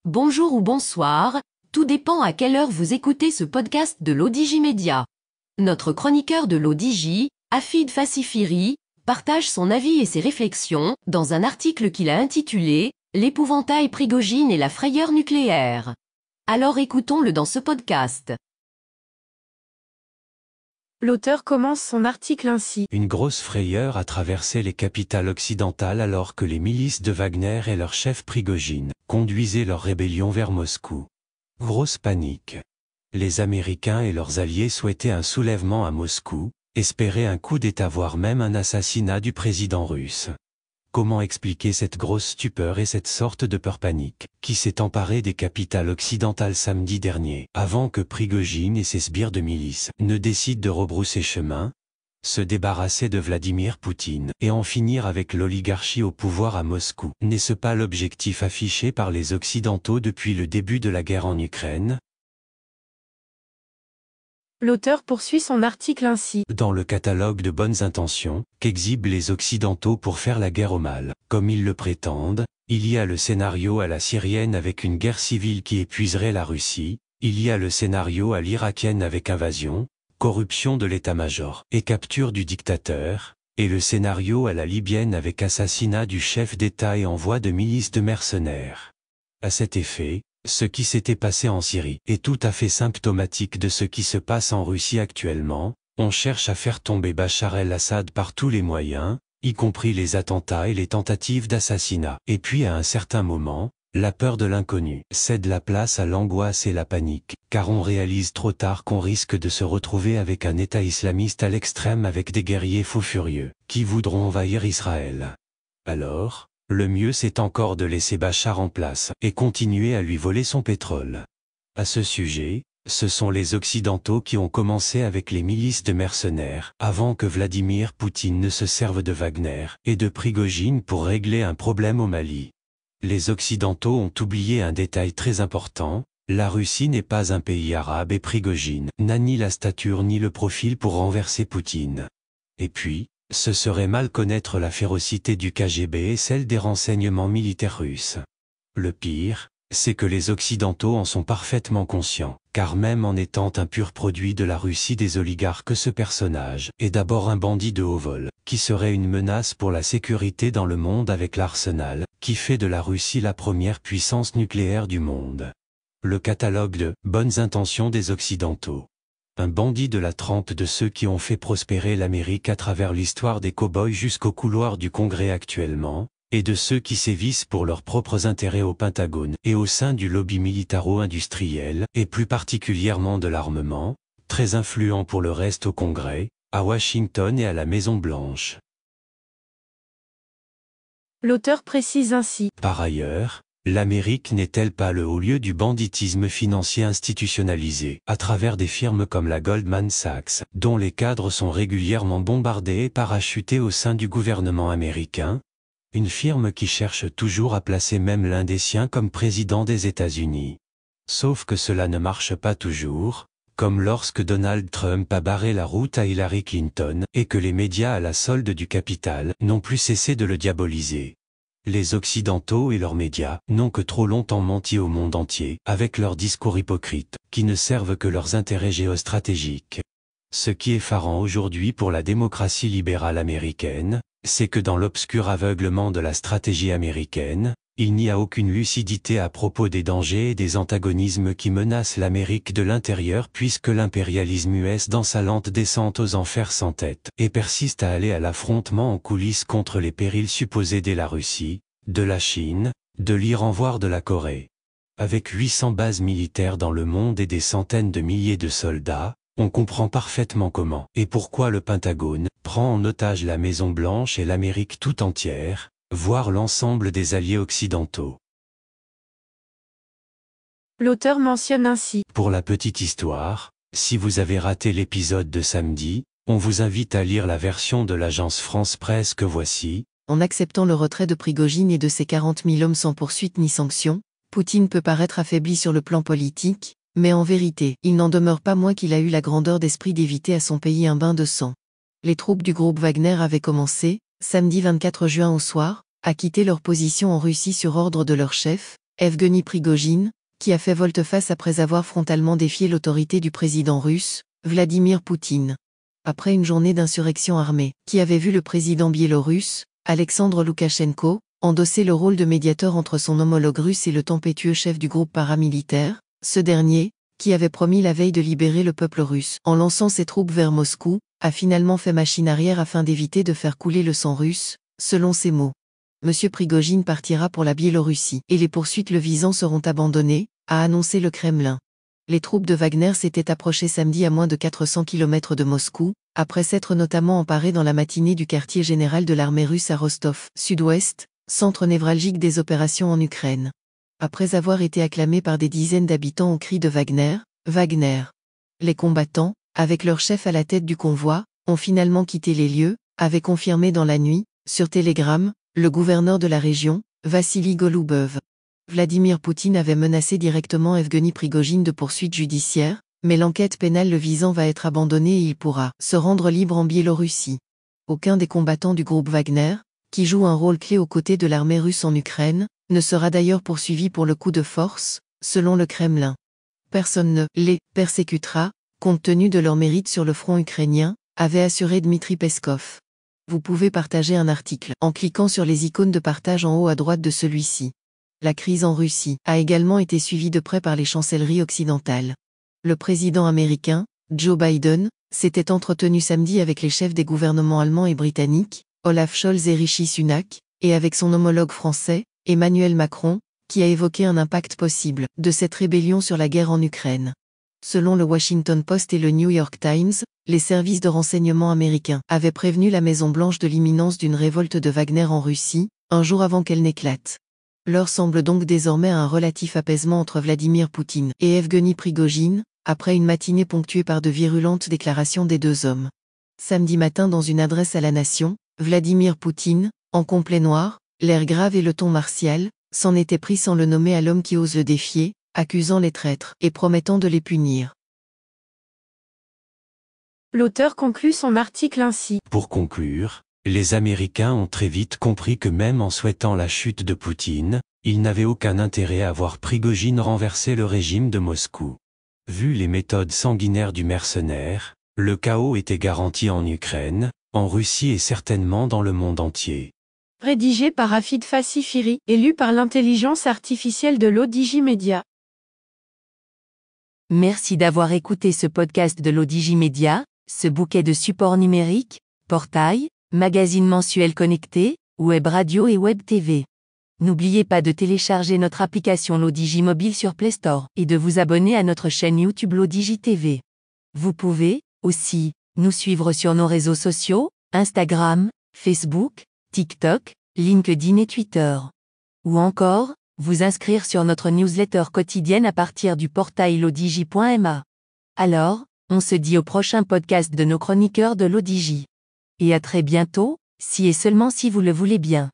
Bonjour ou bonsoir, tout dépend à quelle heure vous écoutez ce podcast de l'ODJ Média. Notre chroniqueur de l'ODJ, Hafid Fassifiri, partage son avis et ses réflexions dans un article qu'il a intitulé « L'épouvantail Prigojine et la frayeur nucléaire ». Alors écoutons-le dans ce podcast. L'auteur commence son article ainsi. Une grosse frayeur a traversé les capitales occidentales alors que les milices de Wagner et leur chef Prigojine conduisaient leur rébellion vers Moscou. Grosse panique. Les Américains et leurs alliés souhaitaient un soulèvement à Moscou, espéraient un coup d'État voire même un assassinat du président russe. Comment expliquer cette grosse stupeur et cette sorte de peur panique qui s'est emparée des capitales occidentales samedi dernier, avant que Prigojine et ses sbires de milice ne décident de rebrousser chemin, se débarrasser de Vladimir Poutine et en finir avec l'oligarchie au pouvoir à Moscou? N'est-ce pas l'objectif affiché par les Occidentaux depuis le début de la guerre en Ukraine? L'auteur poursuit son article ainsi. Dans le catalogue de bonnes intentions qu'exhibent les Occidentaux pour faire la guerre au mal, comme ils le prétendent, il y a le scénario à la syrienne avec une guerre civile qui épuiserait la Russie, il y a le scénario à l'irakienne avec invasion, corruption de l'état-major et capture du dictateur, et le scénario à la libyenne avec assassinat du chef d'État et envoi de milices de mercenaires. À cet effet, ce qui s'était passé en Syrie est tout à fait symptomatique de ce qui se passe en Russie actuellement. On cherche à faire tomber Bachar el-Assad par tous les moyens, y compris les attentats et les tentatives d'assassinat. Et puis à un certain moment, la peur de l'inconnu cède la place à l'angoisse et la panique, car on réalise trop tard qu'on risque de se retrouver avec un État islamiste à l'extrême avec des guerriers fous furieux, qui voudront envahir Israël. Alors, le mieux c'est encore de laisser Bachar en place et continuer à lui voler son pétrole. À ce sujet, ce sont les Occidentaux qui ont commencé avec les milices de mercenaires, avant que Vladimir Poutine ne se serve de Wagner et de Prigojine pour régler un problème au Mali. Les Occidentaux ont oublié un détail très important, la Russie n'est pas un pays arabe et Prigojine n'a ni la stature ni le profil pour renverser Poutine. Et puis, ce serait mal connaître la férocité du KGB et celle des renseignements militaires russes. Le pire, c'est que les Occidentaux en sont parfaitement conscients, car même en étant un pur produit de la Russie des oligarques, ce personnage est d'abord un bandit de haut vol, qui serait une menace pour la sécurité dans le monde avec l'arsenal, qui fait de la Russie la première puissance nucléaire du monde. Le catalogue de « bonnes intentions » des Occidentaux. Un bandit de la trempe de ceux qui ont fait prospérer l'Amérique à travers l'histoire des cow-boys jusqu'au couloir du Congrès actuellement, et de ceux qui sévissent pour leurs propres intérêts au Pentagone et au sein du lobby militaro-industriel, et plus particulièrement de l'armement, très influent pour le reste au Congrès, à Washington et à la Maison-Blanche. L'auteur précise ainsi. Par ailleurs, l'Amérique n'est-elle pas le haut lieu du banditisme financier institutionnalisé, à travers des firmes comme la Goldman Sachs, dont les cadres sont régulièrement bombardés et parachutés au sein du gouvernement américain? Une firme qui cherche toujours à placer même l'un des siens comme président des États-Unis. Sauf que cela ne marche pas toujours, comme lorsque Donald Trump a barré la route à Hillary Clinton, et que les médias à la solde du capital n'ont plus cessé de le diaboliser. Les Occidentaux et leurs médias n'ont que trop longtemps menti au monde entier, avec leurs discours hypocrites, qui ne servent que leurs intérêts géostratégiques. Ce qui est effarant aujourd'hui pour la démocratie libérale américaine, c'est que dans l'obscur aveuglement de la stratégie américaine, il n'y a aucune lucidité à propos des dangers et des antagonismes qui menacent l'Amérique de l'intérieur puisque l'impérialisme US dans sa lente descente aux enfers s'entête et persiste à aller à l'affrontement en coulisses contre les périls supposés de la Russie, de la Chine, de l'Iran voire de la Corée. Avec 800 bases militaires dans le monde et des centaines de milliers de soldats, on comprend parfaitement comment et pourquoi le Pentagone prend en otage la Maison-Blanche et l'Amérique tout entière, voire l'ensemble des alliés occidentaux. L'auteur mentionne ainsi. Pour la petite histoire, si vous avez raté l'épisode de samedi, on vous invite à lire la version de l'agence France Presse que voici. En acceptant le retrait de Prigojine et de ses 40 000 hommes sans poursuite ni sanction, Poutine peut paraître affaibli sur le plan politique, mais en vérité, il n'en demeure pas moins qu'il a eu la grandeur d'esprit d'éviter à son pays un bain de sang. Les troupes du groupe Wagner avaient commencé, samedi 24 juin au soir, à quitter leur position en Russie sur ordre de leur chef, Evgeny Prigojine, qui a fait volte-face après avoir frontalement défié l'autorité du président russe, Vladimir Poutine. Après une journée d'insurrection armée, qui avait vu le président biélorusse, Alexandre Loukachenko, endosser le rôle de médiateur entre son homologue russe et le tempétueux chef du groupe paramilitaire, ce dernier, qui avait promis la veille de libérer le peuple russe en lançant ses troupes vers Moscou, a finalement fait machine arrière afin d'éviter de faire couler le sang russe, selon ses mots. Monsieur Prigojine partira pour la Biélorussie et les poursuites le visant seront abandonnées, a annoncé le Kremlin. Les troupes de Wagner s'étaient approchées samedi à moins de 400 km de Moscou, après s'être notamment emparées dans la matinée du quartier général de l'armée russe à Rostov, sud-ouest, centre névralgique des opérations en Ukraine. Après avoir été acclamés par des dizaines d'habitants au cri de Wagner, Wagner. Les combattants, avec leur chef à la tête du convoi, ont finalement quitté les lieux, avait confirmé dans la nuit, sur Telegram, le gouverneur de la région, Vassili Golubev. Vladimir Poutine avait menacé directement Evgeny Prigojine de poursuites judiciaires, mais l'enquête pénale le visant va être abandonnée et il pourra se rendre libre en Biélorussie. Aucun des combattants du groupe Wagner, qui joue un rôle clé aux côtés de l'armée russe en Ukraine, ne sera d'ailleurs poursuivi pour le coup de force, selon le Kremlin. Personne ne les persécutera, compte tenu de leur mérite sur le front ukrainien, avait assuré Dmitri Peskov. Vous pouvez partager un article en cliquant sur les icônes de partage en haut à droite de celui-ci. La crise en Russie a également été suivie de près par les chancelleries occidentales. Le président américain, Joe Biden, s'était entretenu samedi avec les chefs des gouvernements allemands et britanniques, Olaf Scholz et Rishi Sunak, et avec son homologue français, Emmanuel Macron, qui a évoqué un impact possible de cette rébellion sur la guerre en Ukraine. Selon le Washington Post et le New York Times, les services de renseignement américains avaient prévenu la Maison-Blanche de l'imminence d'une révolte de Wagner en Russie, un jour avant qu'elle n'éclate. L'heure semble donc désormais à un relatif apaisement entre Vladimir Poutine et Evgeny Prigojine, après une matinée ponctuée par de virulentes déclarations des deux hommes. Samedi matin dans une adresse à la nation, Vladimir Poutine, en complet noir, l'air grave et le ton martial, s'en était pris sans le nommer à l'homme qui ose le défier, accusant les traîtres et promettant de les punir. L'auteur conclut son article ainsi. Pour conclure, les Américains ont très vite compris que même en souhaitant la chute de Poutine, ils n'avaient aucun intérêt à voir Prigojine renverser le régime de Moscou. Vu les méthodes sanguinaires du mercenaire, le chaos était garanti en Ukraine, en Russie et certainement dans le monde entier. Rédigé par Afid Fassifiri et lu par l'intelligence artificielle de l'ODJ Media. Merci d'avoir écouté ce podcast de l'ODJ Media, ce bouquet de supports numériques, portail, magazine mensuel connecté, web radio et web TV. N'oubliez pas de télécharger notre application l'ODJ Mobile sur Play Store et de vous abonner à notre chaîne YouTube l'ODJ TV. Vous pouvez, aussi, nous suivre sur nos réseaux sociaux, Instagram, Facebook, TikTok, LinkedIn et Twitter. Ou encore, vous inscrire sur notre newsletter quotidienne à partir du portail lodj.ma. Alors, on se dit au prochain podcast de nos chroniqueurs de l'ODJ. Et à très bientôt, si et seulement si vous le voulez bien.